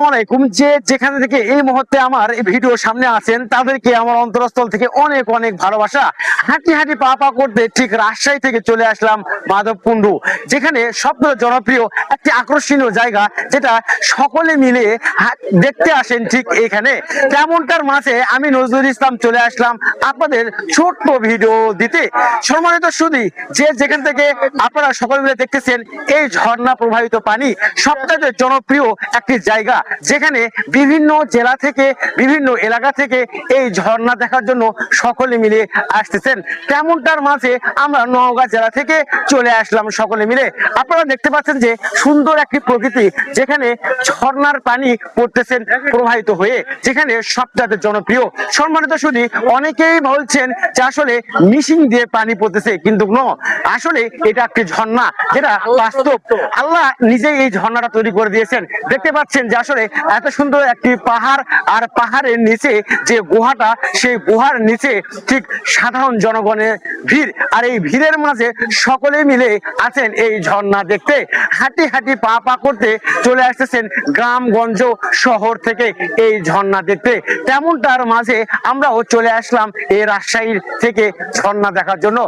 আলাইকুম। যেখানে থেকে এই মুহূর্তে আমার এই ভিডিও সামনে আছেন তাদেরকে আমার অন্তরস্থল থেকে অনেক অনেক ভালোবাসা। হাঁটি হাঁটি পা পা করতে ঠিক রাজশাহী থেকে চলে আসলাম মাধবকুণ্ড, যেখানে সবচেয়ে জনপ্রিয় একটি আকর্ষণীয় জায়গা, যেটা সকলে মিলে দেখতে আসেন ঠিক এখানে। তেমনটার মাঝে আমি নজরুল ইসলাম চলে আসলাম আপনাদের ছোট্ট ভিডিও দিতে। সম্মানিত সুধী, যেখান থেকে আপনারা সকলে মিলে দেখতেছেন এই ঝর্ণা প্রবাহিত পানি সবচেয়ে জনপ্রিয় একটি জায়গা, যেখানে বিভিন্ন জেলা থেকে বিভিন্ন এলাকা থেকে এই ঝর্ণা দেখার জন্য সকলে মিলে আসতেছেন। তেমনটার মাঝে আমরা নওগাঁ জেলা থেকে চলে আসলাম সকলে মিলে। আপনারা দেখতে পাচ্ছেন যে সুন্দর একটি প্রকৃতি, যেখানে ঝর্ণার পানি পড়তেছেন প্রবাহিত হয়ে, যেখানে সবচেয়ে জনপ্রিয়। সম্মানিত সুধী, অনেকেই বলছেন যে আসলে মিশিং দিয়ে পানি পড়তেছে, কিন্তু আসলে এটা একটি ঝর্ণা, যেটা বাস্তব। আল্লাহ নিজেই এই ঝর্ণাটা তৈরি করে দিয়েছেন। দেখতে পাচ্ছেন যে আসলে এত সুন্দর একটি পাহাড়, আর পাহাড়ের নিচে যে গুহাটা, সেই গুহার নিচে ঠিক সাধারণ জনগণের ভিড়, আর এই ভিড়ের মাঝে সকলে মিলে আছেন এই ঝর্ণা দেখতে। হাঁটি হাঁটি পা পা করতে চলে আসতেছেন গ্রামগঞ্জ শহর থেকে এই ঝর্ণা দেখতে। তেমনটার মাঝে আমরাও চলে আসলাম এই রাজশাহীর থেকে ঝর্ণা দেখার জন্য।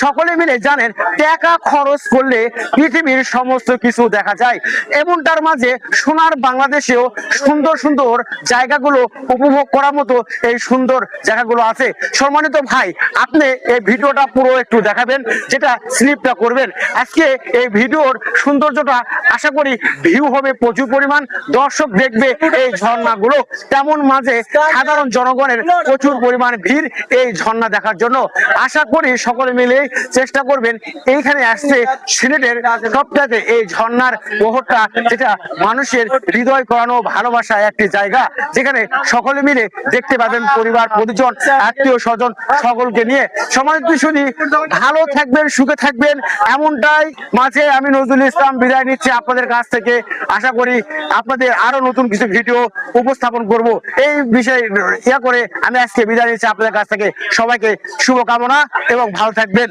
সকলে মিলে জানেন, টাকা খরচ করলে পৃথিবীর সমস্ত কিছু দেখা যায়। এমনটার মাঝে সোনার বাংলাদেশেও সুন্দর সুন্দর জায়গাগুলো উপভোগ করার মতো এই সুন্দর জায়গাগুলো আছে। সম্মানিত ভাই, আপনি এই ভিডিওটা পুরো একটু দেখাবেন, যেটা স্লিপটা করবেন। আজকে এই ভিডিওর সৌন্দর্যটা আশা করি ভিউ হবে প্রচুর পরিমাণ, দর্শক দেখবে এই ঝর্ণাগুলো। তেমন মাঝে সাধারণ জনগণের প্রচুর পরিমাণ ভিড় এই ঝর্ণা দেখার জন্য। আশা করি সকলে মিলে চেষ্টা করবেন এইখানে আসতে। সিলেটের সবটাতে এই ঝর্ণার প্রহরটা, যেটা মানুষের হৃদয় করানো ভালোবাসা একটি জায়গা, যেখানে সকলে মিলে দেখতে পাবেন পরিবার পরিজন আত্মীয় স্বজন সকলকে নিয়ে। সমাজ শুনি ভালো থাকবেন, সুখে থাকবেন, এমনটাই মাঝে আমি নজরুল ইসলাম বিদায় নিচ্ছি আপনাদের কাছ থেকে। আশা করি আপনাদের আরো নতুন কিছু ভিডিও উপস্থাপন করব এই বিষয়ে করে আমি আজকে বিদায় নিচ্ছি আপনাদের কাছ থেকে। সবাইকে শুভকামনা এবং ভালো থাকবেন।